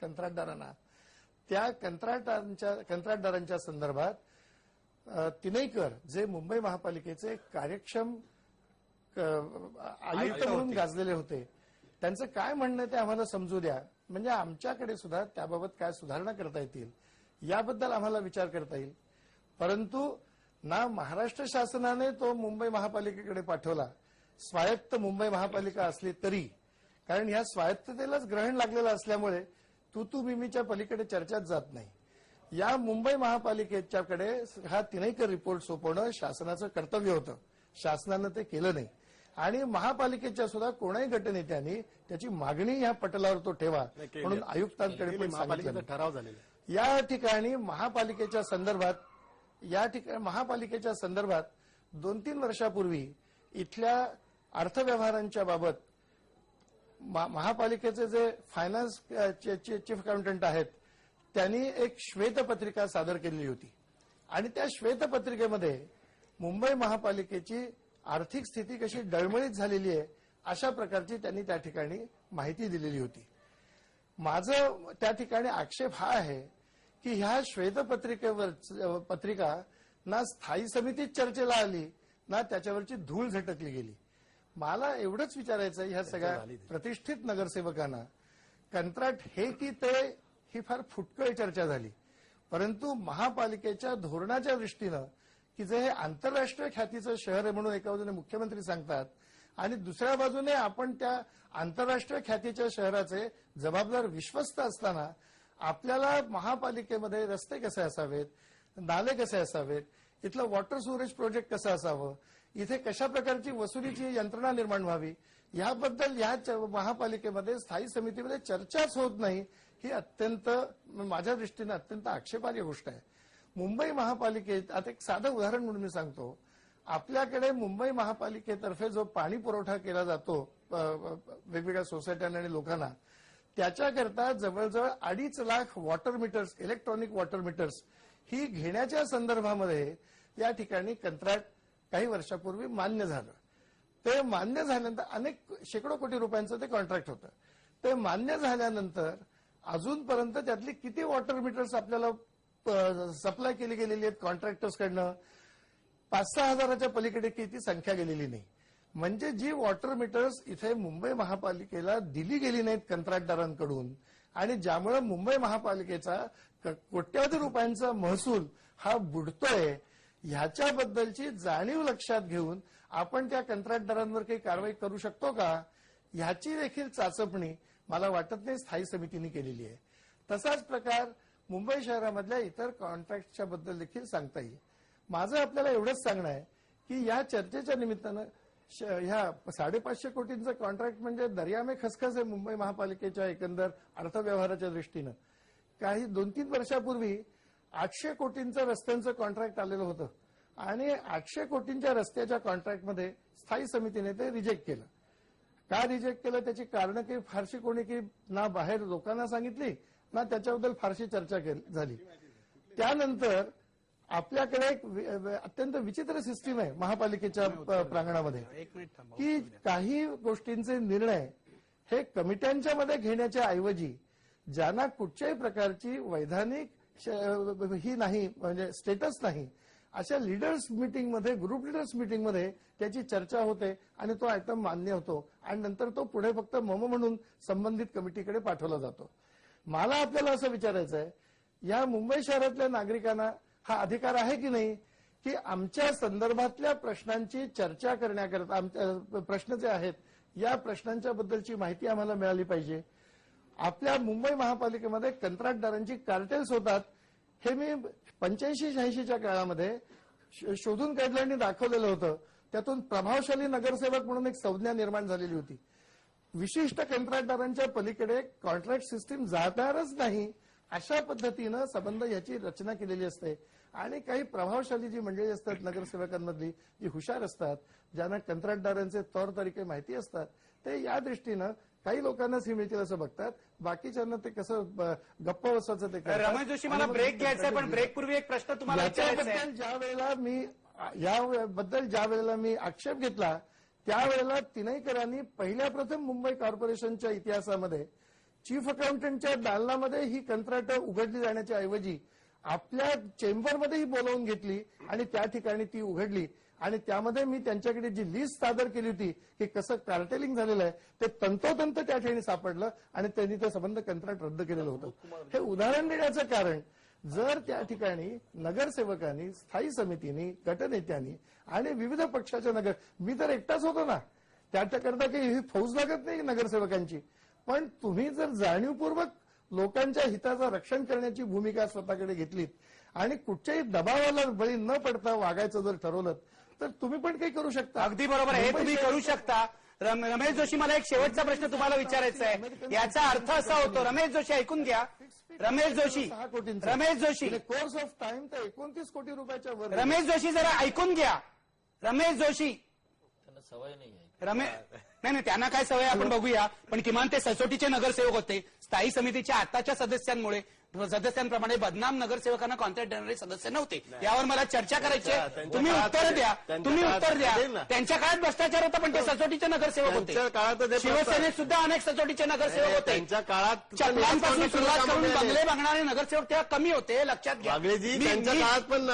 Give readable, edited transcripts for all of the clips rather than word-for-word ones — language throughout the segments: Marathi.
कंत्राटदारांना, त्या कंत्राटदारांच्या संदर्भात तिनईकर जे मुंबई महापालिकेचे कार्यक्षम आयुक्त म्हणून गाजलेले होते, त्यांचं काय म्हणणं ते आम्हाला समजू द्या. म्हणजे आमच्याकडे सुद्धा त्याबाबत काय सुधारणा करता येतील याबद्दल आम्हाला विचार करता येईल. परंतु ना महाराष्ट्र शासनाने तो मुंबई महापालिकेकडे पाठवला, स्वायत्त मुंबई महापालिका असली तरी, कारण ह्या स्वायत्ततेलाच ग्रहण लागलेलं असल्यामुळे तू मिमीच्या पलीकडे चर्चाच जात नाही. या मुंबई महापालिकेच्याकडे हा तिनईकर रिपोर्ट सोपवणं शासनाचं कर्तव्य होतं. शासनानं ते केलं नाही आणि महापालिकेच्या सुद्धा कोणाही गटनेत्यांनी त्याची मागणी ह्या पटलावर तो ठेवा म्हणून आयुक्तांकडे पण सांगितलं. ठराव झालेला या ठिकाणी महापालिकेच्या संदर्भात 2-3 वर्षापूर्वी इथल्या अर्थव्यवहारांच्या बाबत महापालिकेचे जे फायनान्स चीफ अकाउंटंट आहेत त्यांनी एक श्वेतपत्रिका सादर केलेली होती आणि त्या श्वेतपत्रिकेमध्ये मुंबई महापालिकेची आर्थिक स्थिती कशी डळमळीत झालेली आहे अशा प्रकारची त्यांनी त्या ठिकाणी माहिती दिलेली होती. माझं त्या ठिकाणी आक्षेप हा आहे की ह्या पत्रिका ना स्थायी समितीत चर्चेला आली ना त्याच्यावरची धूळ झटकली गेली. मला एवढंच विचारायचं ह्या सगळ्या प्रतिष्ठित नगरसेवकांना, कंत्राट हे की ते ही फार फुटकळ चर्चा झाली, परंतु महापालिकेच्या धोरणाच्या दृष्टीनं की जे हे आंतरराष्ट्रीय ख्यातीचं शहर आहे म्हणून एका बाजूने मुख्यमंत्री सांगतात आणि दुसऱ्या बाजूने आपण त्या आंतरराष्ट्रीय ख्यातीच्या शहराचे जबाबदार विश्वस्त असताना आपल्याला महापालिकेमध्ये रस्ते कसे असावेत, नाले कसे असावेत, इथलं वॉटर स्टोरेज प्रोजेक्ट कसं असावं, इथे कशा प्रकारची वसुलीची यंत्रणा निर्माण व्हावी याबद्दल या महापालिकेमध्ये स्थायी समितीमध्ये चर्चाच होत नाही, ही अत्यंत माझ्या दृष्टीने अत्यंत आक्षेपार्ह गोष्ट आहे. मुंबई महापालिकेत आता एक साधं उदाहरण म्हणून मी सांगतो. आपल्याकडे मुंबई महापालिकेतर्फे जो पाणी पुरवठा केला जातो वेगवेगळ्या सोसायट्यांना आणि लोकांना, त्याच्याकरता जवळजवळ 2.5 lakh water meters, electronic water meters ही घेण्याच्या संदर्भामध्ये या ठिकाणी कंत्राट काही वर्षापूर्वी मान्य झालं. ते मान्य झाल्यानंतर शेकडो कोटी रुपयांचं ते कॉन्ट्रॅक्ट होतं. ते मान्य झाल्यानंतर अजूनपर्यंत त्यातली किती वॉटर मीटर्स आपल्याला सप्लाय केली गेलेली आहेत कॉन्ट्रॅक्टर्सकडनं, 5-6 हजाराच्या पलीकडे किती संख्या गेलेली नाही. म्हणजे जी वॉटर मीटर्स इथे मुंबई महापालिकेला दिली गेली नाहीत कंत्राटदारांकडून आणि ज्यामुळे मुंबई महापालिकेचा कोट्यवधी रुपयांचा महसूल हा बुडतोय, ह्याच्याबद्दलची जाणीव लक्षात घेऊन आपण त्या कंत्राटदारांवर काही कारवाई करू शकतो का, ह्याची देखील चाचपणी मला वाटत नाही स्थायी समितीने केलेली आहे. तसाच प्रकार मुंबई शहरामधल्या इतर कॉन्ट्रॅक्टच्या बद्दल देखील सांगता येईल. माझं आपल्याला एवढंच सांगणं आहे की या चर्चेच्या निमित्तानं ह्या 550 कोटींचं कॉन्ट्रॅक्ट म्हणजे दर्या में खसखस आहे मुंबई महापालिकेच्या एकंदर अर्थव्यवहाराच्या दृष्टीनं. काही 2-3 वर्षापूर्वी 800 कोटींचं रस्त्यांचं कॉन्ट्रॅक्ट आलेलं होतं आणि 800 कोटींच्या रस्त्याच्या कॉन्ट्रॅक्टमध्ये स्थायी समितीने ते रिजेक्ट केलं. का रिजेक्ट केलं त्याची कारणं काही फारशी कोणी की ना बाहेर लोकांना सांगितली ना त्याच्याबद्दल फारशी चर्चा झाली. त्यानंतर आपल्याकडे एक अत्यंत विचित्र सिस्टीम आहे महापालिकेच्या प्रांगणामध्ये की काही गोष्टींचे निर्णय हे कमिट्यांच्या मध्ये घेण्याच्या ऐवजी ज्यांना कुठच्याही प्रकारची वैधानिक ही नाही म्हणजे स्टेटस नाही अशा लीडर्स मीटिंगमध्ये, ग्रुप लीडर्स मीटिंगमध्ये त्याची चर्चा होते आणि तो आयटम मान्य होतो आणि नंतर तो पुढे फक्त मम म्हणून संबंधित कमिटीकडे पाठवला जातो. मला आपल्याला असं विचारायचं आहे, या मुंबई शहरातल्या नागरिकांना हा अधिकार आहे की नाही की आमच्या संदर्भातल्या प्रश्नांची चर्चा करण्याकरता, आमच्या प्रश्न जे आहेत या प्रश्नांच्या बद्दलची माहिती आम्हाला मिळाली पाहिजे. आपल्या मुंबई महापालिकेमध्ये कंत्राटदारांची कार्टेल्स होतात हे मी 85-86च्या काळामध्ये शोधून काढलं आणि दाखवलेलं होतं. त्यातून प्रभावशाली नगरसेवक म्हणून एक संज्ञा निर्माण झालेली होती. विशिष्ट कंत्राटदारांच्या पलीकडे कॉन्ट्रॅक्ट सिस्टीम जाणारच नाही अशा पद्धतीनं संबंध याची रचना केलेली असते आणि काही प्रभावशाली जी मंडळी असतात नगरसेवकांमधली जी हुशार असतात, ज्यांना कंत्राटदारांचे तौर तरीके माहिती असतात, ते या दृष्टीनं काही लोकांनाच ही मिळतील असं बघतात, बाकीच्यांना ते कसं गप्प बसवायचं ते करतात. रमेश जोशी, मला ब्रेक घ्यायचा आहे पण ब्रेक पूर्वी एक प्रश्न तुम्हाला विचारायचा आहे. ज्या वेळेला मी आक्षेप घेतला त्यावेळेला तिनईकरांनी पहिल्या प्रथम मुंबई कॉर्पोरेशनच्या इतिहासामध्ये चीफ अकाउंटंटच्या दालनामध्ये ही कंत्राट उघडली जाण्याच्या ऐवजी आपल्या चेंबरमध्येही बोलावून घेतली आणि त्या ठिकाणी ती उघडली आणि त्यामध्ये मी त्यांच्याकडे जी लिस्ट सादर केली होती की कसं कार्टेलिंग झालेलं आहे ते तंतोतंत त्या ठिकाणी सापडलं आणि त्यांनी ते संबंध कंत्राट रद्द केलेलं होतं. हे उदाहरण देण्याचं कारण, जर त्या ठिकाणी नगरसेवकांनी, स्थायी समितीनी, गटनेत्यांनी आणि विविध पक्षाच्या मी तर एकटाच होतो ना, त्याच्याकरता काही ही फौज लागत नाही नगरसेवकांची, पण तुम्ही जर जाणीवपूर्वक लोकांच्या हिताचं रक्षण करण्याची भूमिका स्वतःकडे घेतलीत आणि कुठच्याही दबावाला बळी न पडता वागायचं जर ठरवलं तर तुम्ही पण काही करू शकता. अगदी बरोबर आहे, हे तुम्ही करू शकता. रमेश जोशी, मला एक शेवटचा प्रश्न तुम्हाला विचारायचा आहे. याचा अर्थ असा होतो, रमेश जोशी ऐकून घ्या, रमेश जोशी, 6 कोटींचा Ramesh Joshi, course of time तर 29 कोटी रुपयाच्या वर. रमेश जोशी जरा ऐकून घ्या. रमेश जोशी, सवय नाही आहे. नाही, त्यांना काय सवय आपण बघूया, पण किमान ते सचोटीचे नगरसेवक होते. स्थायी समितीच्या आताच्या सदस्यांप्रमाणे बदनाम नगरसेवकांना कॉन्ट्रॅक्ट देणारे सदस्य नव्हते. यावर मला चर्चा करायची आहे. तुम्ही उत्तर द्या. त्यांच्या काळात भ्रष्टाचार होता, पण ते सचोटीचे नगरसेवक होते. शिवसेनेत सुद्धा अनेक सचोटीचे नगरसेवक होते. त्यांच्या काळात चपलांपासून सुरुवात करून बंगले बघणारे नगरसेवक तेव्हा कमी होते, लक्षात घ्या. बागलेजी त्यांच्या काळात पण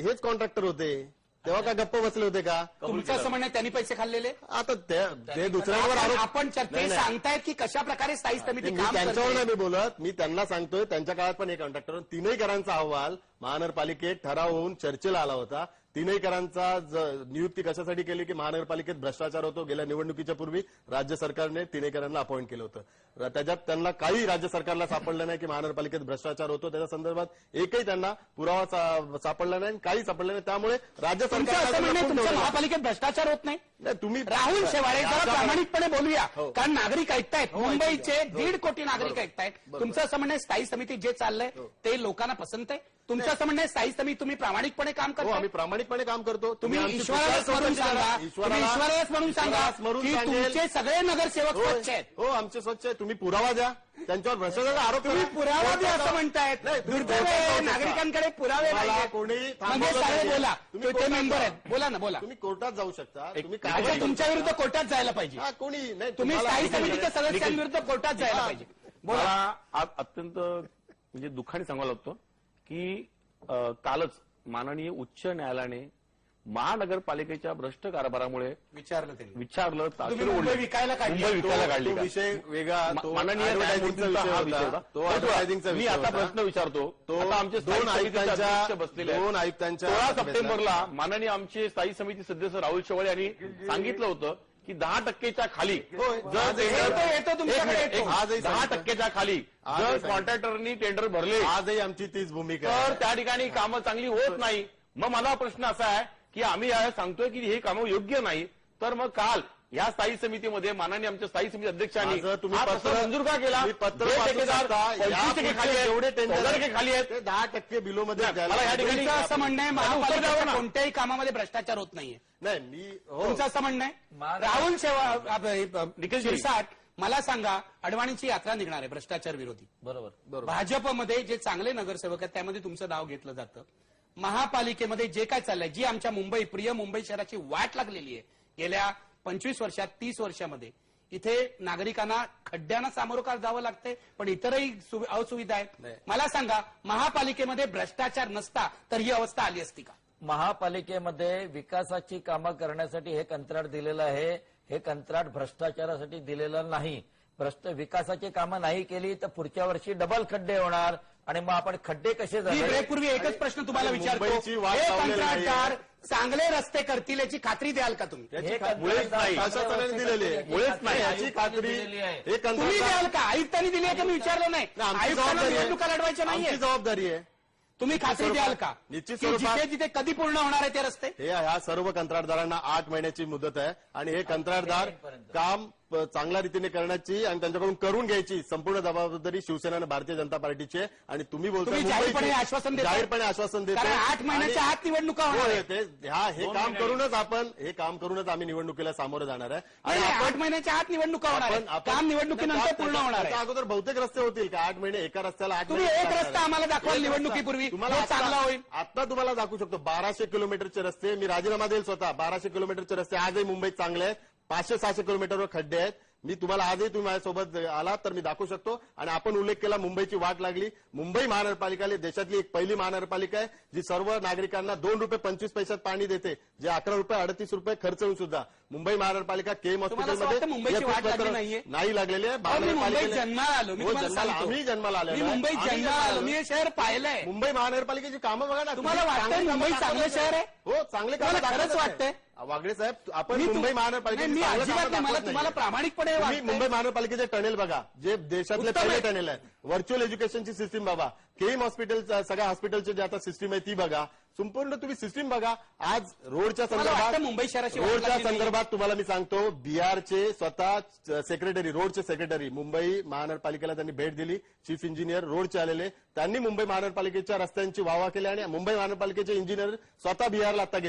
हेच कॉन्ट्रॅक्टर होते, तेव्हा का गप्प बसले होते का? तुमचं असं म्हणणं त्यांनी पैसे खाल्लेले? आता ते दुसऱ्यांवर आरोप. आपण ते सांगतायत की कशा प्रकारे स्थायी समिती काम त्यांच्यावर करते. नाही मी बोलत, मी त्यांना सांगतोय त्यांच्या काळात पण एक कॉन्ट्रॅक्टर, तीनही करांचा अहवाल महानगरपालिकेत ठराव होऊन चर्चेला आला होता. तीनही करांचा नियुक्ती कशासाठी केली की महानगरपालिकेत भ्रष्टाचार होतो. गेल्या निवडणुकीच्या पूर्वी राज्य सरकारने तीनही करांना अपॉइंट केलं होतं. त्याच्यात त्यांना काही राज्य सरकारला सापडलं नाही की महानगरपालिकेत भ्रष्टाचार होतो. त्याच्या संदर्भात एकही त्यांना पुरावा सापडला नाही, काही सापडलं नाही. त्यामुळे राज्य तुमचं असं म्हणणं आहे, तुमच्या महापालिकेत भ्रष्टाचार होत नाही? तुम्ही राहुल शेवाळे, जरा प्रामाणिकपणे बोलूया, कारण नागरिक ऐकतायत, मुंबईचे 1.5 कोटी नागरिक ऐकतायत. तुमचं असं म्हणणं आहे स्थायी समितीत जे चाललंय ते लोकांना पसंत आहे? तुमचं असं म्हणणं आहे स्थायी समिती तुम्ही प्रामाणिकपणे काम करता? आम्ही प्रामाणिकपणे काम करतो. तुम्ही ईश्वरालाच म्हणून सांगा, ईश्वरालाच म्हणून सांगा की तुमचे सगळे नगरसेवक स्वच्छ आहेत. हो, आमचे स्वच्छ आहे. तुम्ही पुरावा द्या, त्यांच्यावर भ्रष्टाचाराचा आरोप तुम्ही पुरावा द्या असं म्हणतायत. दुर्दैव आहे, नागरिकांकडे पुरावे नाही. कोणी म्हणजे सारे बोला, ते मेंबर आहेत, बोला ना, बोला. तुम्ही कोर्टात जाऊ शकता. तुम्ही अच्छा, तुमच्या विरुद्ध कोर्टात जायला पाहिजे. कोणी नाही, तुम्ही स्थायी समितीच्या सदस्यांविरुद्ध कोर्टात जायला पाहिजे. बोला. मला आज अत्यंत म्हणजे दुःखाने सांगावं लागतं की कालच माननीय उच्च न्यायालयाने महानगरपालिकेच्या भ्रष्ट कारभारामुळे विचारलं तुम्ही मुंबई विकायला काढली. मुंबई विकायला काढली का? विषय वेगळा, तो माननीय ऍडव्हर्टायझिंगचा हा विषय विषय होता. होता. तो ऍडव्हर्टायझिंगचा मी विषय आता होता. प्रश्न विचारतो. तो आता आमचे स्थायी दोन समितीचे आयुक्तांच्या अध्यक्ष बसलेले आहेत. 16 सप्टेंबरला माननीय आमचे स्थायी समिती सदस्य राहुल शेवाळे यांनी सांगितलं होतं की 10% खाली येतो तुमच्याकडे येतो. 10% खाली जर कॉन्ट्रॅक्टरनी टेंडर भरले आजही आमची तीच भूमिका तर आहे. त्या ठिकाणी कामं चांगली होत नाही. मग मला प्रश्न असा आहे की आम्ही सांगतोय की हे कामं योग्य नाही, तर मग काल या स्थायी समितीमध्ये माननीय आमच्या स्थायी समिती अध्यक्षांनी तुम्ही हा प्रस्ताव मंजूर का केला? पत्र जे वाचू ठेकेदार शकता. 25% खाली आहेत, जेवढे 10% खाली आहेत, ते 10% बिलोमध्ये मला या ठिकाणी तुमचं असं म्हणणं आहे उत्तर द्यावं महापालिकेच्या ना. कोणत्याही कामामध्ये भ्रष्टाचार होत नाहीये? नाही, मी तुमचं असं म्हणणं आहे? राहुल शिरसाट, मला सांगा, अडवाणीची यात्रा निघणार आहे भ्रष्टाचार विरोधी. बरोबर. भाजपमध्ये जे चांगले नगरसेवक आहेत त्यामध्ये तुमचं नाव घेतलं जातं. महापालिकेमध्ये जे काय चाललंय, जी आमच्या प्रिय मुंबई शहराची वाट लागलेली आहे गेल्या 25 वर्षात, 30 वर्षामध्ये, इथे नागरिकांना खड्ड्यांना सामोरं जावं लागतंय, पण इतरही असुविधा आहेत. मला सांगा, महापालिकेमध्ये भ्रष्टाचार नसता तर ही अवस्था आली असती का? महापालिकेमध्ये विकासाची कामं करण्यासाठी हे कंत्राट दिलेलं आहे. हे कंत्राट भ्रष्टाचारासाठी दिलेलं नाही. विकासाची कामं नाही केली तर पुढच्या वर्षी डबल खड्डे होणार आणि मग आपण खड्डे कसे मी ब्रेकपूर्वी एकच प्रश्न तुम्हाला विचारतो, मुंबईची वाट हे लावलेली नाहीये. कंत्राटदार चांगले रस्ते करतील याची खात्री द्याल का तुम्ही? मुळेच नाही. प्रशासनाने दिलेली आहे. मुळेच नाही. याची खात्री हे तुम्ही द्याल का? आयुक्तांनी दिली आहे का? मी विचारलं नाही. आयुक्तांना निवडणुका लढवायच्या नाहीये. जबाबदारी आहे. तुम्ही खात्री द्याल का निश्चित की स्वरूपात जिथे जिथे कधी पूर्ण होणार आहे ते रस्ते? ह्या सर्व कंत्राटदारांना 8 महिन्याची मुदत आहे आणि हे कंत्राटदार काम चांगल्या रीतीने करण्याची आणि त्यांच्याकडून करून घ्यायची संपूर्ण जबाबदारी शिवसेना आणि भारतीय जनता पार्टीची आहे. आणि तुम्ही बोलताय जाहीरपणे आश्वासन देताय? जाहीरपणे आश्वासन देतो. कारण 8 महिन्याच्या आत निवडणुका होणार आहेत. हे काम करूनच आम्ही निवडणुकीला सामोरं जाणार आहे. आणि 8 महिन्याच्या आत निवडणुका होणार आहेत. काम निवडणुकीनंतर पूर्ण होणार आहे. अगोदर बहुतेक रस्ते होतील का 8 महिने एका रस्त्याला 8 तुम्ही एक रस्ता आम्हाला दाखवाल निवडणुकीपूर्वी, तुम्हाला चांगला होईल. आता तुम्हाला दाखवू शकतो 1200 किलोमीटरचे रस्ते. मी राजीनामा देईल स्वतः. 1200 किलोमीटरचे रस्ते आजही मुंबईत चांगले आहेत. 500-600 किलोमीटरवर खड्डे आहेत. मी तुम्हाला आजही तुम्ही माझ्यासोबत आलात तर मी दाखवू शकतो. आणि आपण उल्लेख केला मुंबईची वाट लागली. मुंबई महानगरपालिका देशातली एक पहिली महानगरपालिका आहे जी सर्व नागरिकांना ₹2.25 पाणी देते, जे ₹11.38 खर्च होऊन सुद्धा. मुंबई महानगरपालिका केम तुम्हाला असं वाटतं मुंबईची वाट लागली नाहीये? नाही लागलेली आहे. अहो, मी मुंबईत जन्माला आलो. मी हो, तुम्हाला जन्माला सांगतो. आम्ही जन्माला आलेलो मी आहे. मुंबईत आम्ही जन्माला आलो. जन्माला मी हे शहर पाहिलंय. मुंबई महानगरपालिकेची कामं बघा ना. तुम्हाला तुम्ही वाटतंय चांगली मुंबई कामं चांगलं दाखवत शहर आहे? हो, चांगले कामं तुम्हाला खरंच दाखवत वाटतंय? वागडे साहेब, आपण मी मुंबई नाही, महानगरपालिकेची मी चांगलं अजिबात कामं नाही. मला दाखवत तुम्हाला नाहीये. प्रामाणिकपणे तुम्ही वाटतंय. मुंबई महानगरपालिकेचे टनेल बघा, जे देशातले उत्तम पहिले आहे. टनेल आहे. व्हर्च्युअल एज्युकेशनची सिस्टीम बघा, केम हॉस्पिटल, सगळ्या हॉस्पिटलची जी आता सिस्टीम आहे ती बघा. संपूर्ण तुम्ही सिस्टीम बघा. आज रोडच्या तुम्हाला संदर्भात वाटतं मुंबई शहराची वाट रोडच्या लागली नाहीये? संदर्भात तुम्हाला मी सांगतो, बिहारचे स्वतः सेक्रेटरी, रोडचे सेक्रेटरी मुंबई महानगरपालिकेला त्यांनी भेट दिली. चीफ इंजिनियर रोडचे आलेले, त्यांनी मुंबई महानगरपालिकेच्या रस्त्यांची वाहवा केली आणि मुंबई महानगरपालिकेचे इंजिनियर स्वतः बिहारला आता गेले.